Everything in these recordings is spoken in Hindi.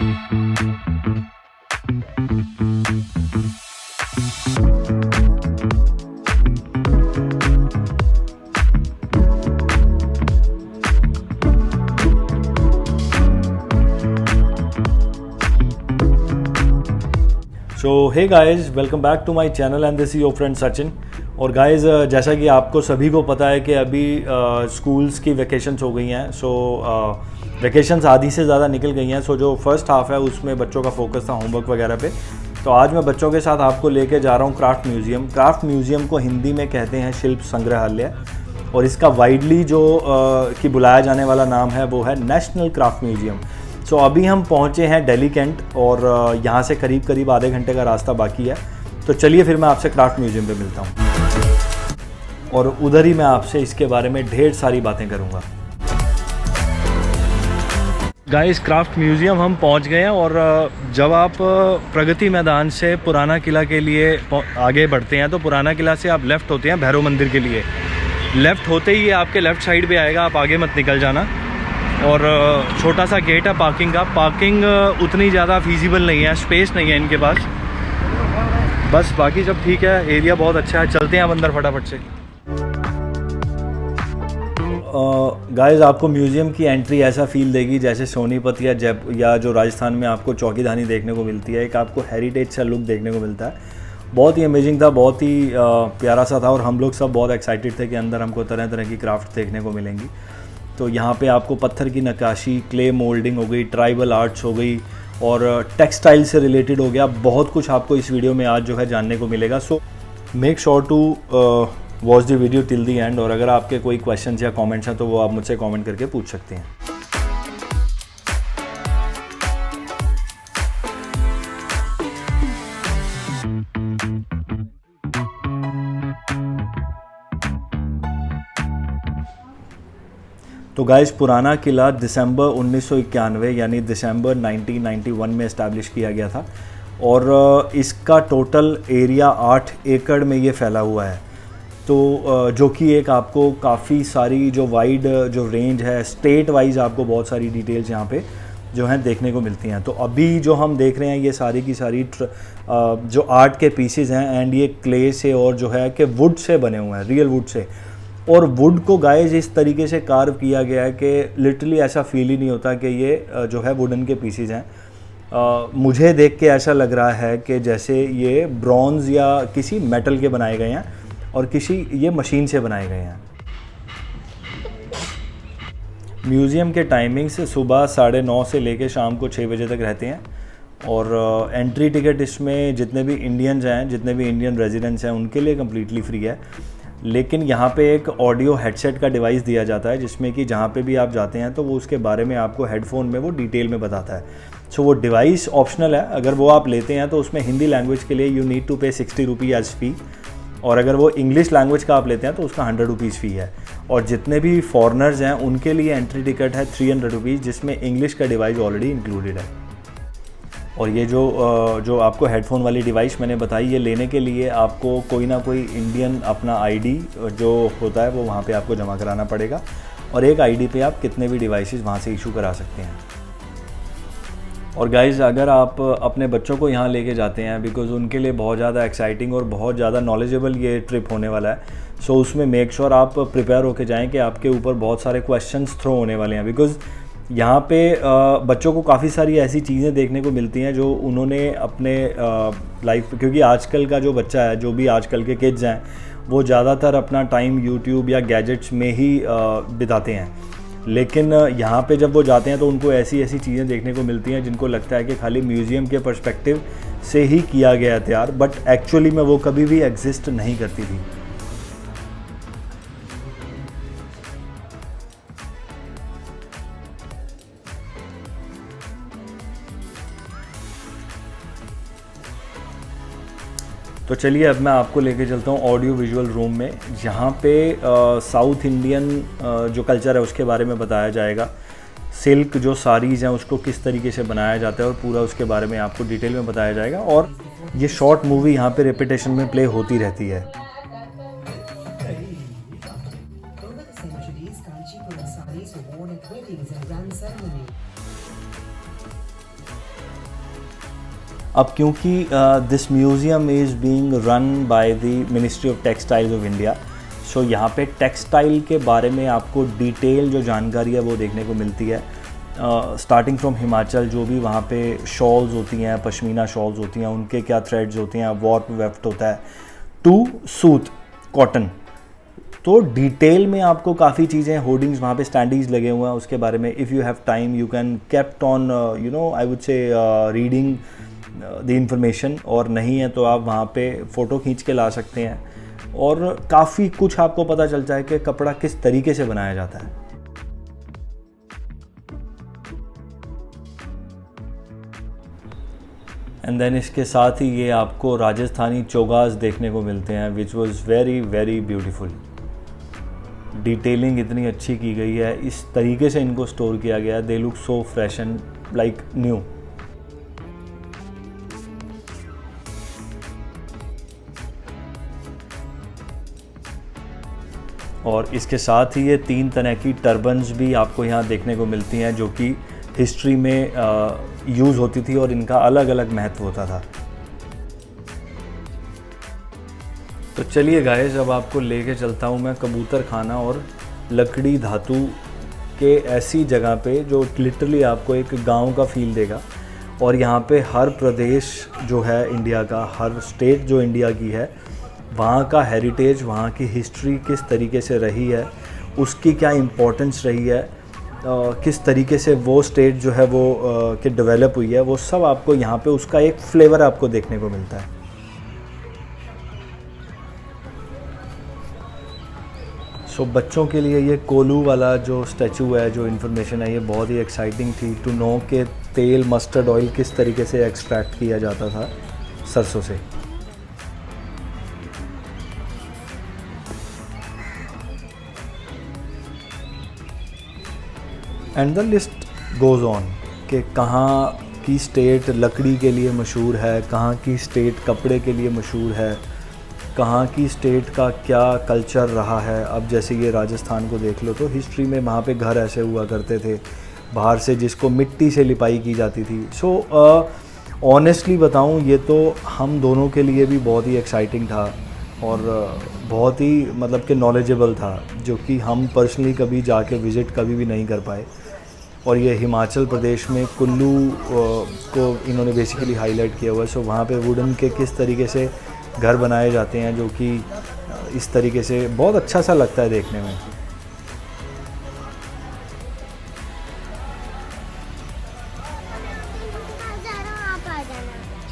So hey guys, welcome back to my channel and this is your friend Sachin. और गाइस, जैसा कि आपको सभी को पता है कि अभी स्कूल्स की वैकेशंस हो गई हैं। सो वैकेशंस आधी से ज़्यादा निकल गई हैं। सो जो फर्स्ट हाफ है उसमें बच्चों का फोकस था होमवर्क वगैरह पे। तो आज मैं बच्चों के साथ आपको लेके जा रहा हूँ क्राफ्ट म्यूज़ियम। क्राफ्ट म्यूज़ियम को हिंदी में कहते हैं शिल्प संग्रहालय, और इसका वाइडली जो कि बुलाया जाने वाला नाम है वो है नेशनल क्राफ्ट म्यूज़ियम। सो अभी हम पहुँचे हैं दिल्ली कैंट, और यहाँ से करीब करीब आधे घंटे का रास्ता बाकी है। तो चलिए फिर मैं आपसे क्राफ्ट म्यूज़ियम पे मिलता हूँ, और उधर ही मैं आपसे इसके बारे में ढेर सारी बातें करूँगा। गाइस, क्राफ्ट म्यूज़ियम हम पहुँच गए हैं, और जब आप प्रगति मैदान से पुराना किला के लिए आगे बढ़ते हैं तो पुराना किला से आप लेफ़्ट होते हैं भैरव मंदिर के लिए। लेफ़्ट होते ही ये आपके लेफ़्ट साइड पे आएगा, आप आगे मत निकल जाना। और छोटा सा गेट है पार्किंग का। पार्किंग उतनी ज़्यादा फीजिबल नहीं है, स्पेस नहीं है इनके पास, बस बाकी सब ठीक है। एरिया बहुत अच्छा है। चलते हैं अब अंदर फटाफट से। गाइस, आपको म्यूज़ियम की एंट्री ऐसा फील देगी जैसे सोनीपत या जो राजस्थान में आपको चौकीधानी देखने को मिलती है। एक आपको हेरिटेज सा लुक देखने को मिलता है। बहुत ही अमेजिंग था, बहुत ही प्यारा सा था, और हम लोग सब बहुत एक्साइटेड थे कि अंदर हमको तरह तरह की क्राफ्ट देखने को मिलेंगी। तो यहाँ पे आपको पत्थर की नक्काशी, क्ले मोल्डिंग हो गई, ट्राइबल आर्ट्स हो गई, और टेक्सटाइल से रिलेटेड हो गया। बहुत कुछ आपको इस वीडियो में आज जो है जानने को मिलेगा। So make sure to watch the video till the end. और अगर आपके कोई क्वेश्चंस या कमेंट्स हैं तो वो आप मुझसे कमेंट करके पूछ सकते हैं। तो गाइस, पुराना किला दिसंबर 1991 यानी दिसंबर 1991 में इस्टेब्लिश किया गया था, और इसका टोटल एरिया 8 एकड़ में ये फैला हुआ है। तो जो कि एक आपको काफ़ी सारी जो वाइड जो रेंज है, स्टेट वाइज आपको बहुत सारी डिटेल्स यहाँ पे जो हैं देखने को मिलती हैं। तो अभी जो हम देख रहे हैं ये सारी की सारी जो आर्ट के पीसेस हैं, एंड ये क्ले से और जो है कि वुड से बने हुए हैं, रियल वुड से। और वुड को गाइस इस तरीके से कार्व किया गया है कि लिटरली ऐसा फील ही नहीं होता कि ये जो है वुडन के पीसीज हैं। मुझे देख के ऐसा लग रहा है कि जैसे ये ब्रॉन्ज़ या किसी मेटल के बनाए गए हैं, और किसी ये मशीन से बनाए गए हैं। म्यूज़ियम के टाइमिंग्स सुबह 9:30 से लेकर शाम को 6 बजे तक रहते हैं, और एंट्री टिकट इसमें जितने भी इंडियंस हैं, जितने भी इंडियन रेजिडेंट्स हैं, उनके लिए कम्प्लीटली फ्री है। लेकिन यहाँ पे एक ऑडियो हेडसेट का डिवाइस दिया जाता है, जिसमें कि जहाँ पे भी आप जाते हैं तो वो उसके बारे में आपको हेडफोन में वो डिटेल में बताता है। सो वो डिवाइस ऑप्शनल है। अगर वो आप लेते हैं तो उसमें हिंदी लैंग्वेज के लिए यू नीड टू पे 60 रुपी एज फ़ी, और अगर वो इंग्लिश लैंग्वेज का आप लेते हैं तो उसका 100 रुपीज़ फ़ी है। और जितने भी फॉरेनर्स हैं उनके लिए एंट्री टिकट है 300 रुपीज़, जिसमें इंग्लिश का डिवाइस ऑलरेडी इंक्लूडेड है। और ये जो आपको हेडफोन वाली डिवाइस मैंने बताई, ये लेने के लिए आपको कोई ना कोई इंडियन अपना आईडी जो होता है वो वहाँ पे आपको जमा कराना पड़ेगा, और एक आईडी पे आप कितने भी डिवाइसेस वहाँ से इशू करा सकते हैं। और गाइज़, अगर आप अपने बच्चों को यहाँ लेके जाते हैं, बिकॉज़ उनके लिए बहुत ज़्यादा एक्साइटिंग और बहुत ज़्यादा नॉलेजेबल ये ट्रिप होने वाला है। सो उसमें मेक श्योर आप प्रिपेयर होके जाएँ कि आपके ऊपर बहुत सारे क्वेश्चंस थ्रो होने वाले हैं, बिकॉज़ यहाँ पे बच्चों को काफ़ी सारी ऐसी चीज़ें देखने को मिलती हैं जो उन्होंने अपने लाइफ, क्योंकि आजकल का जो बच्चा है, जो भी आजकल के किड्स हैं, वो ज़्यादातर अपना टाइम यूट्यूब या गैजेट्स में ही बिताते हैं। लेकिन यहाँ पे जब वो जाते हैं तो उनको ऐसी ऐसी चीज़ें देखने को मिलती हैं जिनको लगता है कि खाली म्यूज़ियम के पर्सपेक्टिव से ही किया गया है तैयार, बट एक्चुअली में वो कभी भी एग्जिस्ट नहीं करती थी। तो चलिए अब मैं आपको लेके चलता हूँ ऑडियो विजुअल रूम में, जहाँ पे साउथ इंडियन जो कल्चर है उसके बारे में बताया जाएगा। सिल्क जो साड़ीज़ हैं उसको किस तरीके से बनाया जाता है, और पूरा उसके बारे में आपको डिटेल में बताया जाएगा। और ये शॉर्ट मूवी यहाँ पे रिपीटेशन में प्ले होती रहती है। अब क्योंकि this museum is being run by the ministry of textiles of India, so यहाँ पे टेक्सटाइल के बारे में आपको डिटेल जो जानकारी है वो देखने को मिलती है। स्टार्टिंग फ्रॉम हिमाचल, जो भी वहाँ पे शॉल्स होती हैं, पश्मीना शॉल्स होती हैं, उनके क्या थ्रेड्स होते हैं, वॉर्प वेफ्ट होता है, टू सूत कॉटन। तो डिटेल में आपको काफ़ी चीज़ें, होर्डिंग्स वहाँ पे स्टैंडीज लगे हुए हैं उसके बारे में। If you have time you can kept on I would say reading the information, और नहीं है तो आप वहाँ पे फ़ोटो खींच के ला सकते हैं, और काफ़ी कुछ आपको पता चलता है कि कपड़ा किस तरीके से बनाया जाता है। एंड देन इसके साथ ही ये आपको राजस्थानी चोगास देखने को मिलते हैं, which was very very beautiful. Detailing इतनी अच्छी की गई है, इस तरीके से इनको स्टोर किया गया है, they look so fresh and like new. और इसके साथ ही ये 3 तरह की टर्बन्स भी आपको यहाँ देखने को मिलती हैं, जो कि हिस्ट्री में यूज़ होती थी और इनका अलग अलग महत्व होता था। तो चलिए गाइस, अब आपको लेके चलता हूँ मैं कबूतर खाना और लकड़ी धातु के ऐसी जगह पे जो लिटरली आपको एक गांव का फील देगा। और यहाँ पे हर प्रदेश जो है इंडिया का, हर स्टेट जो इंडिया की है, वहाँ का हेरिटेज, वहाँ की हिस्ट्री किस तरीके से रही है, उसकी क्या इम्पोर्टेंस रही है, किस तरीके से वो स्टेट जो है वो कि डेवलप हुई है, वो सब आपको यहाँ पे उसका एक फ्लेवर आपको देखने को मिलता है। सो बच्चों के लिए ये कोलू वाला जो स्टैचू है, जो इन्फॉर्मेशन है, ये बहुत ही एक्साइटिंग थी टू नो कि तेल, मस्टर्ड ऑयल किस तरीके से एक्सट्रैक्ट किया जाता था सरसों से। And the list goes on कि कहाँ की स्टेट लकड़ी के लिए मशहूर है, कहाँ की स्टेट कपड़े के लिए मशहूर है, कहाँ की स्टेट का क्या कल्चर रहा है। अब जैसे ये राजस्थान को देख लो, तो हिस्ट्री में वहाँ पे घर ऐसे हुआ करते थे बाहर से, जिसको मिट्टी से लिपाई की जाती थी। सो ऑनेस्टली बताऊँ, ये तो हम दोनों के लिए भी बहुत ही एक्साइटिंग था और बहुत ही मतलब कि नॉलेजेबल था, जो कि हम पर्सनली कभी जाके विज़िट कभी भी नहीं कर पाए। और ये हिमाचल प्रदेश में कुल्लू को इन्होंने बेसिकली हाईलाइट किया हुआ है। सो वहाँ पे वुडन के किस तरीके से घर बनाए जाते हैं, जो कि इस तरीके से बहुत अच्छा सा लगता है देखने में।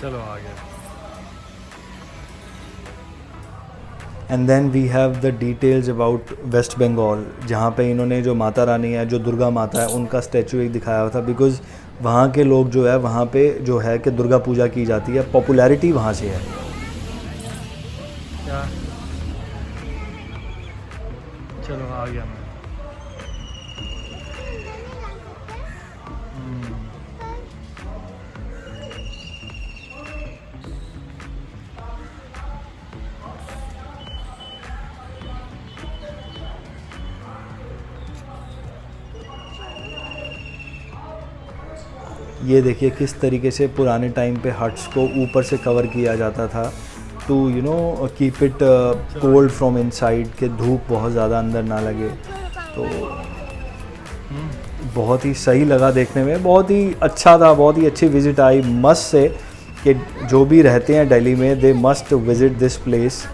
चलो आ गया। And then we have the details about West Bengal, जहाँ पे इन्होंने जो माता रानी है, जो दुर्गा माता है, उनका स्टैचू एक दिखाया हुआ था। बिकॉज़ वहाँ के लोग जो है, वहाँ पे जो है कि दुर्गा पूजा की जाती है, पॉपुलैरिटी वहाँ से है। क्या? चलो आ गया मैं। ये देखिए किस तरीके से पुराने टाइम पे हट्स को ऊपर से कवर किया जाता था to keep it cold from inside, के धूप बहुत ज़्यादा अंदर ना लगे। तो बहुत ही सही लगा देखने में, बहुत ही अच्छा था, बहुत ही अच्छी विज़िट आई। मस्ट से कि जो भी रहते हैं दिल्ली में, they must visit this place,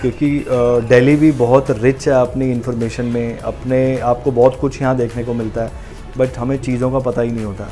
क्योंकि दिल्ली भी बहुत रिच है अपनी इंफॉर्मेशन में, अपने आपको बहुत कुछ यहाँ देखने को मिलता है, बट हमें चीज़ों का पता ही नहीं होता।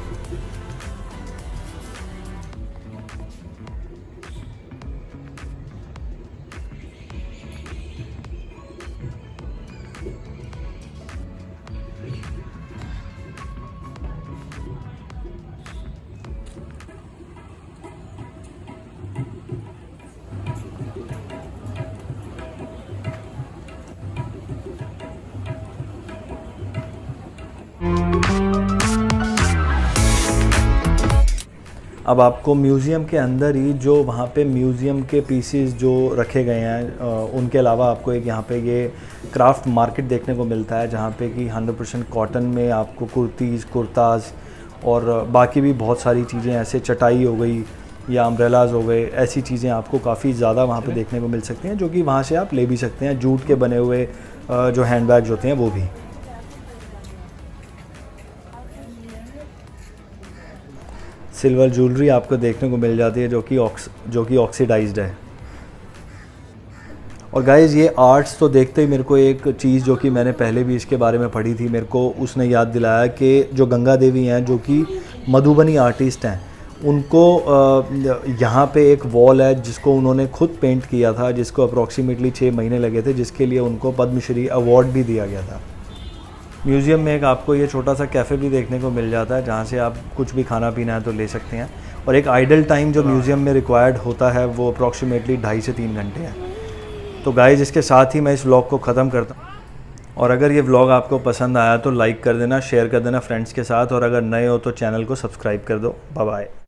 अब आपको म्यूज़ियम के अंदर ही जो वहाँ पे म्यूज़ियम के पीसेस जो रखे गए हैं, उनके अलावा आपको एक यहाँ पे ये क्राफ्ट मार्केट देखने को मिलता है, जहाँ पे कि 100% कॉटन में आपको कुर्तीज़, कुर्ताज़ और बाकी भी बहुत सारी चीज़ें, ऐसे चटाई हो गई, या अम्ब्रेलाज हो गए, ऐसी चीज़ें आपको काफ़ी ज़्यादा वहाँ पे देखने को मिल सकती हैं, जो कि वहाँ से आप ले भी सकते हैं। जूट के बने हुए जो हैंडबैग्स होते हैं वो भी। सिल्वर ज्वेलरी आपको देखने को मिल जाती है जो कि ऑक्सीडाइज्ड है। और गाइज़ ये आर्ट्स तो देखते ही मेरे को एक चीज़ जो कि मैंने पहले भी इसके बारे में पढ़ी थी, मेरे को उसने याद दिलाया कि जो गंगा देवी हैं जो कि मधुबनी आर्टिस्ट हैं, उनको यहाँ पे एक वॉल है जिसको उन्होंने खुद पेंट किया था, जिसको अप्रॉक्सीमेटली 6 महीने लगे थे, जिसके लिए उनको पद्मश्री अवार्ड भी दिया गया था। म्यूज़ियम में एक आपको ये छोटा सा कैफ़े भी देखने को मिल जाता है, जहाँ से आप कुछ भी खाना पीना है तो ले सकते हैं। और एक आइडल टाइम जो म्यूज़ियम में रिक्वायर्ड होता है वो अप्रॉक्सीमेटली 2.5 से 3 घंटे है। तो गाइज़ इसके साथ ही मैं इस व्लॉग को ख़त्म करता हूँ। और अगर ये व्लॉग आपको पसंद आया तो लाइक कर देना, शेयर कर देना फ्रेंड्स के साथ, और अगर नए हो तो चैनल को सब्सक्राइब कर दो। Bye bye.